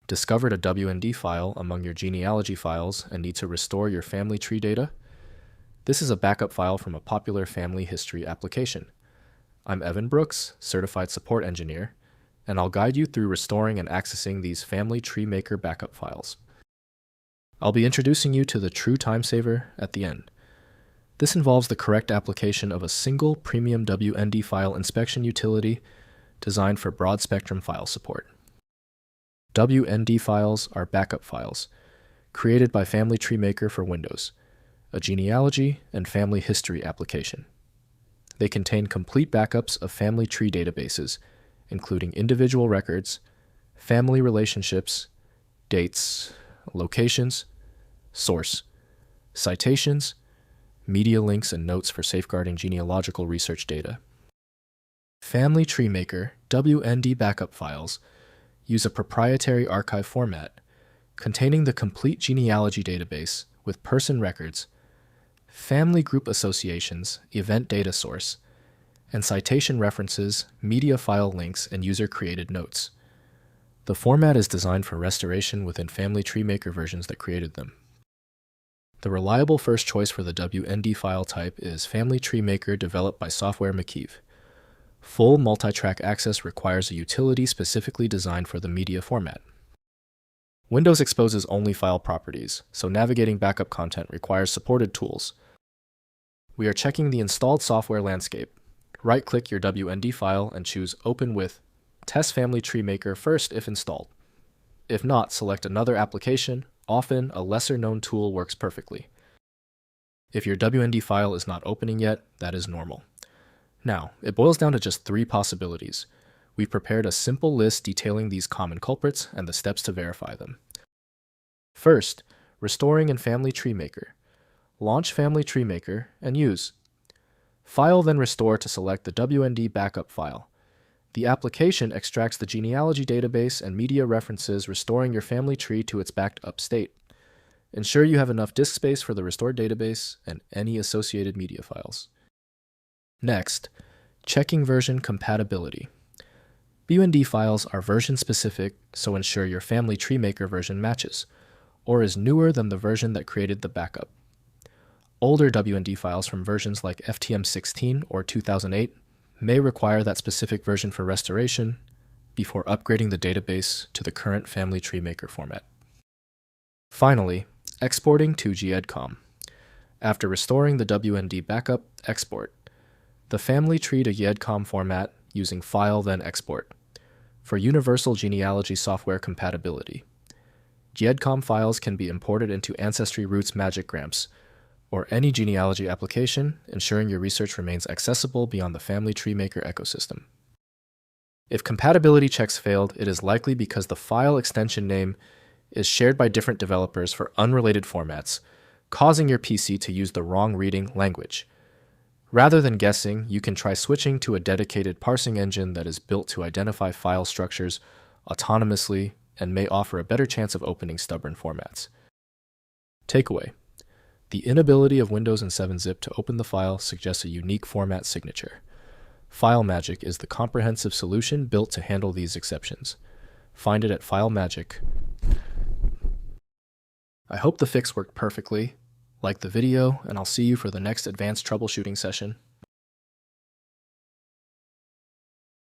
Discovered a WND file among your genealogy files and need to restore your family tree data? This is a backup file from a popular family history application. I'm Evan Brooks, Certified Support Engineer, and I'll guide you through restoring and accessing these family Tree Maker backup files. I'll be introducing you to the true time saver at the end. This involves the correct application of a single premium WND file inspection utility designed for broad spectrum file support. WND files are backup files created by Family Tree Maker for Windows, a genealogy and family history application. They contain complete backups of family tree databases, including individual records, family relationships, dates, locations, source, citations, media links and notes for safeguarding genealogical research data. Family Tree Maker WND backup files use a proprietary archive format containing the complete genealogy database with person records, family group associations, event data source, and citation references, media file links, and user-created notes. The format is designed for restoration within Family Tree Maker versions that created them. The reliable first choice for the WND file type is Family Tree Maker developed by Software McKeeve. Full multi-track access requires a utility specifically designed for the media format. Windows exposes only file properties, so navigating backup content requires supported tools. We are checking the installed software landscape. Right-click your WND file and choose Open with Test Family Tree Maker first if installed. If not, select another application. Often, a lesser-known tool works perfectly. If your WND file is not opening yet, that is normal. Now, it boils down to just 3 possibilities. We've prepared a simple list detailing these common culprits and the steps to verify them. First, restoring in Family Tree Maker. Launch Family Tree Maker and use File then Restore to select the WND backup file. The application extracts the genealogy database and media references, restoring your family tree to its backed up state. Ensure you have enough disk space for the restored database and any associated media files. Next, checking version compatibility. WND files are version specific, so ensure your Family Tree Maker version matches, or is newer than the version that created the backup. Older WND files from versions like FTM16 or 2008 may require that specific version for restoration before upgrading the database to the current Family Tree Maker format. Finally, exporting to GEDCOM. After restoring the WND backup, export the family tree to GEDCOM format using File then Export for universal genealogy software compatibility. GEDCOM files can be imported into Ancestry Roots Magic Gramps or any genealogy application, ensuring your research remains accessible beyond the Family Tree Maker ecosystem. If compatibility checks failed, it is likely because the file extension name is shared by different developers for unrelated formats, causing your PC to use the wrong reading language. Rather than guessing, you can try switching to a dedicated parsing engine that is built to identify file structures autonomously and may offer a better chance of opening stubborn formats. Takeaway: the inability of Windows and 7-zip to open the file suggests a unique format signature. FileMagick is the comprehensive solution built to handle these exceptions. Find it at FileMagick. I hope the fix worked perfectly. Like the video, and I'll see you for the next advanced troubleshooting session.